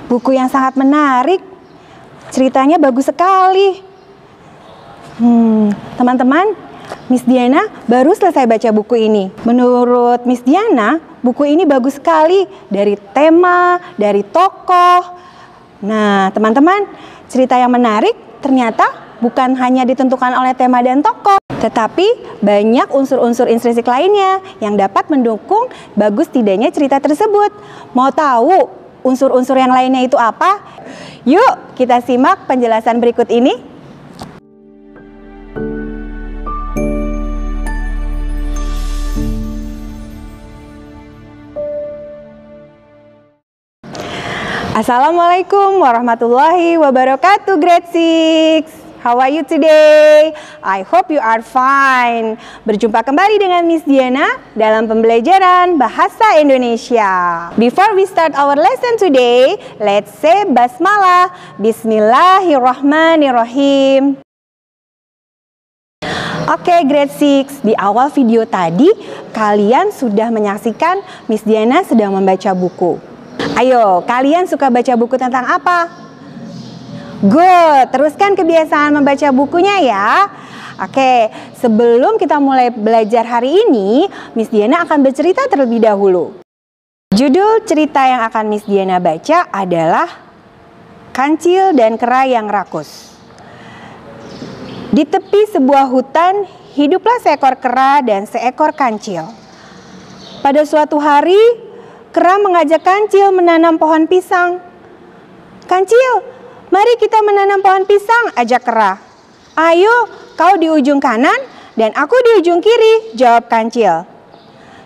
Buku yang sangat menarik. Ceritanya bagus sekali. Teman-teman, Miss Diana baru selesai baca buku ini. Menurut Miss Diana, buku ini bagus sekali dari tema, dari tokoh. Nah, teman-teman, cerita yang menarik ternyata bukan hanya ditentukan oleh tema dan tokoh, tetapi banyak unsur-unsur intrinsik lainnya yang dapat mendukung bagus tidaknya cerita tersebut. Mau tahu unsur-unsur yang lainnya itu apa? Yuk, kita simak penjelasan berikut ini. Assalamualaikum warahmatullahi wabarakatuh, Grade 6. How are you today? I hope you are fine. Berjumpa kembali dengan Miss Diana dalam pembelajaran Bahasa Indonesia. Before we start our lesson today, let's say basmalah. Bismillahirrahmanirrahim. Oke, Grade 6, di awal video tadi kalian sudah menyaksikan Miss Diana sedang membaca buku. Ayo, kalian suka baca buku tentang apa? Good, teruskan kebiasaan membaca bukunya ya. Oke, sebelum kita mulai belajar hari ini, Miss Diana akan bercerita terlebih dahulu. Judul cerita yang akan Miss Diana baca adalah Kancil dan Kera yang Rakus. Di tepi sebuah hutan, hiduplah seekor kera dan seekor kancil. Pada suatu hari, kera mengajak kancil menanam pohon pisang. Kancil, mari kita menanam pohon pisang, ajak kera. Ayo, kau di ujung kanan dan aku di ujung kiri, jawab kancil.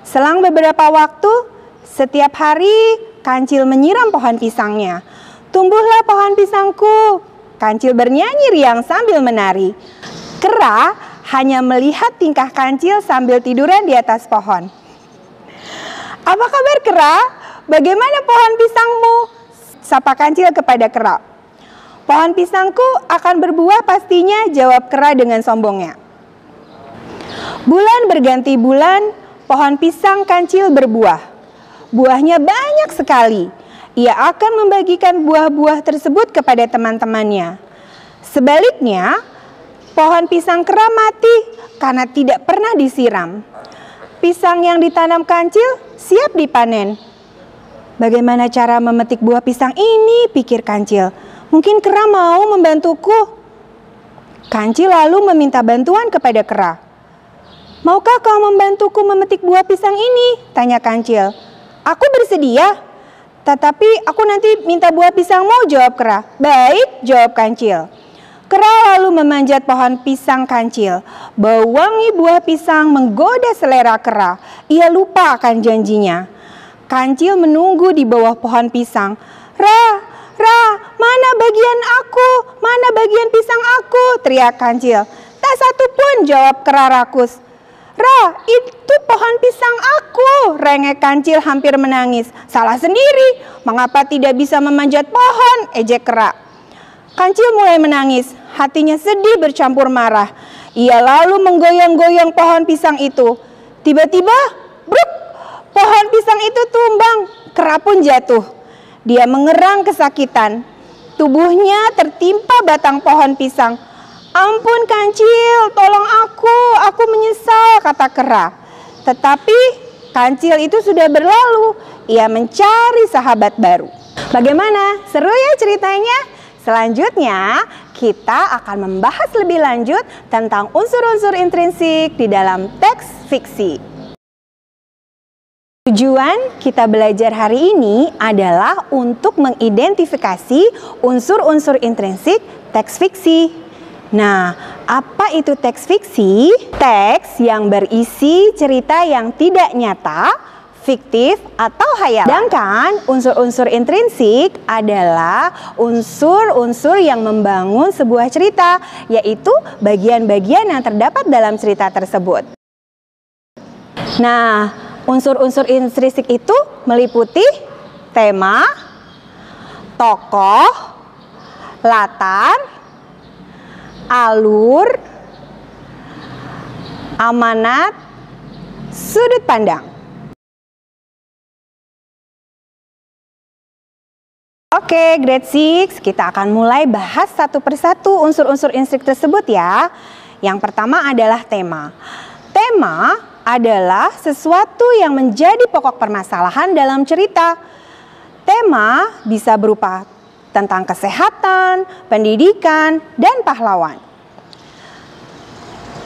Selang beberapa waktu, setiap hari kancil menyiram pohon pisangnya. Tumbuhlah pohon pisangku, kancil bernyanyi riang sambil menari. Kera hanya melihat tingkah kancil sambil tiduran di atas pohon. Apa kabar kera? Bagaimana pohon pisangmu? Sapa kancil kepada kera. Pohon pisangku akan berbuah pastinya, jawab kera dengan sombongnya. Bulan berganti bulan, pohon pisang kancil berbuah. Buahnya banyak sekali. Ia akan membagikan buah-buah tersebut kepada teman-temannya. Sebaliknya, pohon pisang kera mati karena tidak pernah disiram. Pisang yang ditanam kancil siap dipanen. Bagaimana cara memetik buah pisang ini, pikir kancil. Mungkin kera mau membantuku. Kancil lalu meminta bantuan kepada kera. Maukah kau membantuku memetik buah pisang ini? Tanya kancil. Aku bersedia, tetapi aku nanti minta buah pisangmu, jawab kera. Baik, jawab kancil. Kera lalu memanjat pohon pisang kancil. Bau wangi buah pisang menggoda selera kera. Ia lupa akan janjinya. Kancil menunggu di bawah pohon pisang. Ra, mana bagian aku? Mana bagian pisang aku? Teriak kancil. Tak satu pun, jawab kera rakus. Ra, itu pohon pisang aku, rengek kancil hampir menangis. Salah sendiri, mengapa tidak bisa memanjat pohon? Ejek kera. Kancil mulai menangis, hatinya sedih bercampur marah. Ia lalu menggoyang-goyang pohon pisang itu. Tiba-tiba, bruk, pohon pisang itu tumbang, kera pun jatuh. Dia mengerang kesakitan. Tubuhnya tertimpa batang pohon pisang. Ampun kancil, tolong aku menyesal, kata kera. Tetapi kancil itu sudah berlalu. Ia mencari sahabat baru. Bagaimana? Seru ya ceritanya? Selanjutnya, kita akan membahas lebih lanjut tentang unsur-unsur intrinsik di dalam teks fiksi. Tujuan kita belajar hari ini adalah untuk mengidentifikasi unsur-unsur intrinsik teks fiksi. Nah, apa itu teks fiksi? Teks yang berisi cerita yang tidak nyata, fiktif, atau hayal. Sedangkan unsur-unsur intrinsik adalah unsur-unsur yang membangun sebuah cerita, yaitu bagian-bagian yang terdapat dalam cerita tersebut. Nah, unsur-unsur intrinsik itu meliputi tema, tokoh, latar, alur, amanat, sudut pandang. Oke, grade 6, kita akan mulai bahas satu persatu unsur-unsur instrik tersebut ya. Yang pertama adalah tema. Tema adalah sesuatu yang menjadi pokok permasalahan dalam cerita. Tema bisa berupa tentang kesehatan, pendidikan, dan pahlawan.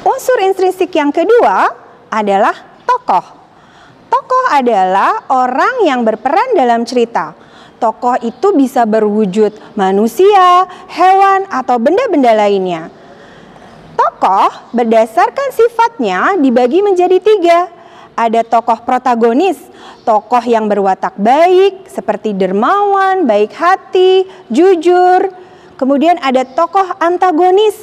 Unsur intrinsik yang kedua adalah tokoh. Tokoh adalah orang yang berperan dalam cerita. Tokoh itu bisa berwujud manusia, hewan, atau benda-benda lainnya. Tokoh berdasarkan sifatnya dibagi menjadi 3. Ada tokoh protagonis, tokoh yang berwatak baik, seperti dermawan, baik hati, jujur. Kemudian ada tokoh antagonis,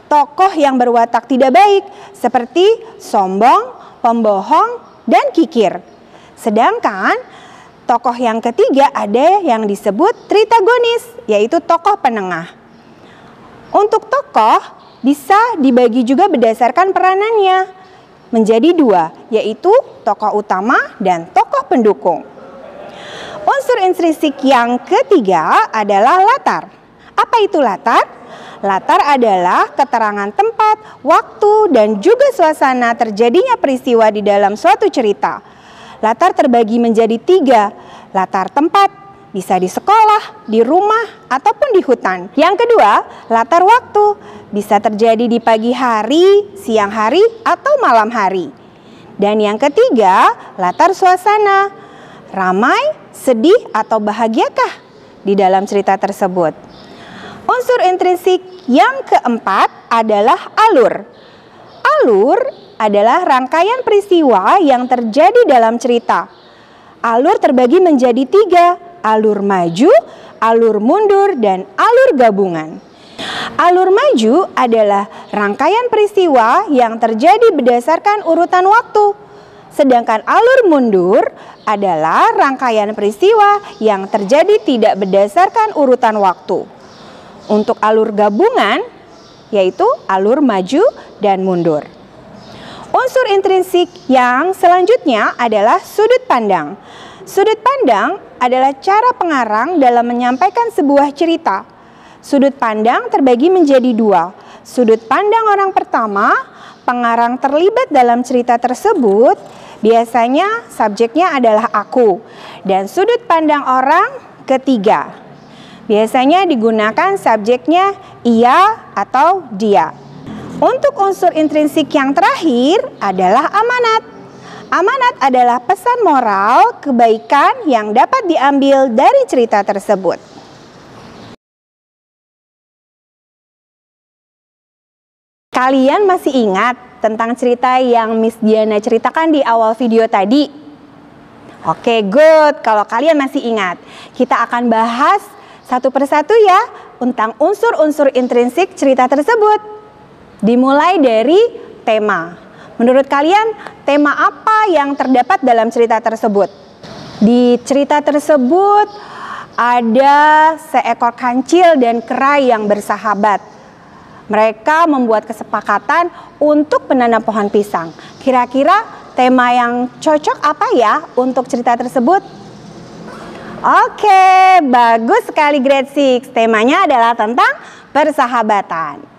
tokoh yang berwatak tidak baik, seperti sombong, pembohong, dan kikir. Sedangkan tokoh yang ketiga ada yang disebut tritagonis, yaitu tokoh penengah. Untuk tokoh bisa dibagi juga berdasarkan peranannya menjadi 2, yaitu tokoh utama dan tokoh pendukung. Unsur intrinsik yang ketiga adalah latar. Apa itu latar? Latar adalah keterangan tempat, waktu, dan juga suasana terjadinya peristiwa di dalam suatu cerita. Latar terbagi menjadi 3. Latar tempat, bisa di sekolah, di rumah, ataupun di hutan. Yang kedua, latar waktu, bisa terjadi di pagi hari, siang hari, atau malam hari. Dan yang ketiga, latar suasana, ramai, sedih, atau bahagiakah di dalam cerita tersebut. Unsur intrinsik yang keempat adalah alur. Alur adalah rangkaian peristiwa yang terjadi dalam cerita. Alur terbagi menjadi 3, alur maju, alur mundur, dan alur gabungan. Alur maju adalah rangkaian peristiwa yang terjadi berdasarkan urutan waktu. Sedangkan alur mundur adalah rangkaian peristiwa yang terjadi tidak berdasarkan urutan waktu. Untuk alur gabungan, yaitu alur maju dan mundur. Unsur intrinsik yang selanjutnya adalah sudut pandang. Sudut pandang adalah cara pengarang dalam menyampaikan sebuah cerita. Sudut pandang terbagi menjadi 2. Sudut pandang orang pertama, pengarang terlibat dalam cerita tersebut, biasanya subjeknya adalah aku. Dan sudut pandang orang ketiga, biasanya digunakan subjeknya ia atau dia. Untuk unsur intrinsik yang terakhir adalah amanat. Amanat adalah pesan moral kebaikan yang dapat diambil dari cerita tersebut. Kalian masih ingat tentang cerita yang Miss Diana ceritakan di awal video tadi? Oke, good. Kalau kalian masih ingat, kita akan bahas satu persatu ya tentang unsur-unsur intrinsik cerita tersebut. Dimulai dari tema. Menurut kalian, tema apa yang terdapat dalam cerita tersebut? Di cerita tersebut ada seekor kancil dan kera yang bersahabat. Mereka membuat kesepakatan untuk menanam pohon pisang. Kira-kira tema yang cocok apa ya untuk cerita tersebut? Oke, bagus sekali grade 6. Temanya adalah tentang persahabatan.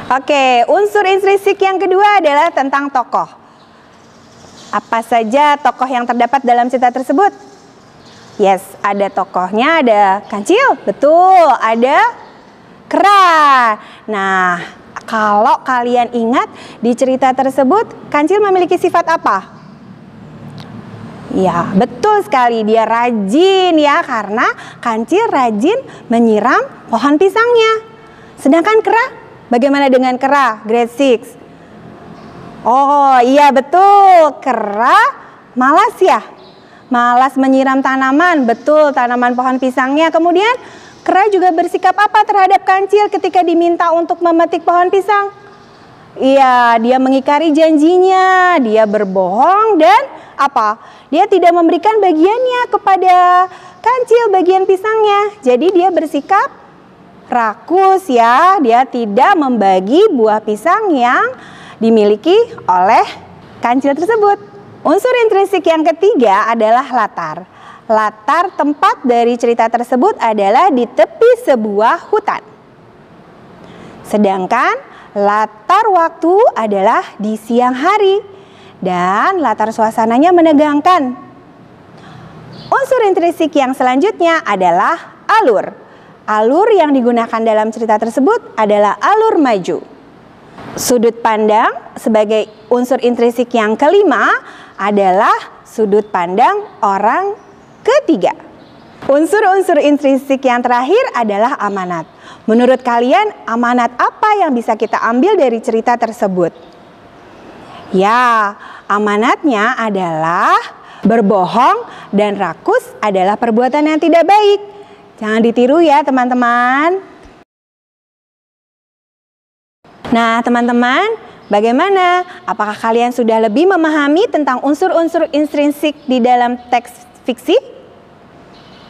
Oke, unsur intrinsik yang kedua adalah tentang tokoh. Apa saja tokoh yang terdapat dalam cerita tersebut? Yes, ada tokohnya, ada kancil, betul, ada kera. Nah, kalau kalian ingat di cerita tersebut, kancil memiliki sifat apa? Ya, betul sekali, dia rajin ya, karena kancil rajin menyiram pohon pisangnya. Sedangkan kera, bagaimana dengan kera? Grade 6. Oh iya betul, kera malas ya. Malas menyiram tanaman, betul, tanaman pohon pisangnya. Kemudian kera juga bersikap apa terhadap kancil ketika diminta untuk memetik pohon pisang? Iya, dia mengingkari janjinya, dia berbohong dan apa? Dia tidak memberikan bagiannya kepada kancil, bagian pisangnya. Jadi dia bersikap rakus ya, dia tidak membagi buah pisang yang dimiliki oleh kancil tersebut. Unsur intrinsik yang ketiga adalah latar. latar tempat dari cerita tersebut adalah di tepi sebuah hutan. Sedangkan latar waktu adalah di siang hari dan latar suasananya menegangkan. Unsur intrinsik yang selanjutnya adalah alur. Alur yang digunakan dalam cerita tersebut adalah alur maju. Sudut pandang sebagai unsur intrinsik yang kelima adalah sudut pandang orang ketiga. Unsur-unsur intrinsik yang terakhir adalah amanat. Menurut kalian, amanat apa yang bisa kita ambil dari cerita tersebut? Ya, amanatnya adalah berbohong dan rakus adalah perbuatan yang tidak baik. Jangan ditiru ya teman-teman. Nah teman-teman, bagaimana? Apakah kalian sudah lebih memahami tentang unsur-unsur intrinsik di dalam teks fiksi?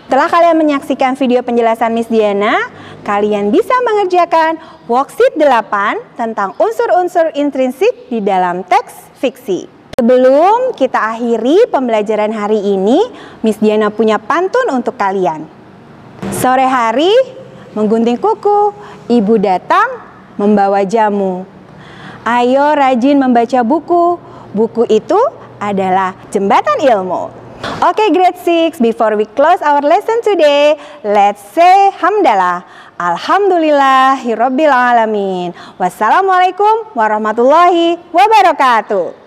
Setelah kalian menyaksikan video penjelasan Miss Diana, kalian bisa mengerjakan worksheet 8 tentang unsur-unsur intrinsik di dalam teks fiksi. Sebelum kita akhiri pembelajaran hari ini, Miss Diana punya pantun untuk kalian. Sore hari, menggunting kuku, ibu datang membawa jamu. Ayo rajin membaca buku. Buku itu adalah jembatan ilmu. Oke, grade 6, before we close our lesson today, let's say hamdalah. Alhamdulillahirabbil alamin. Wassalamualaikum warahmatullahi wabarakatuh.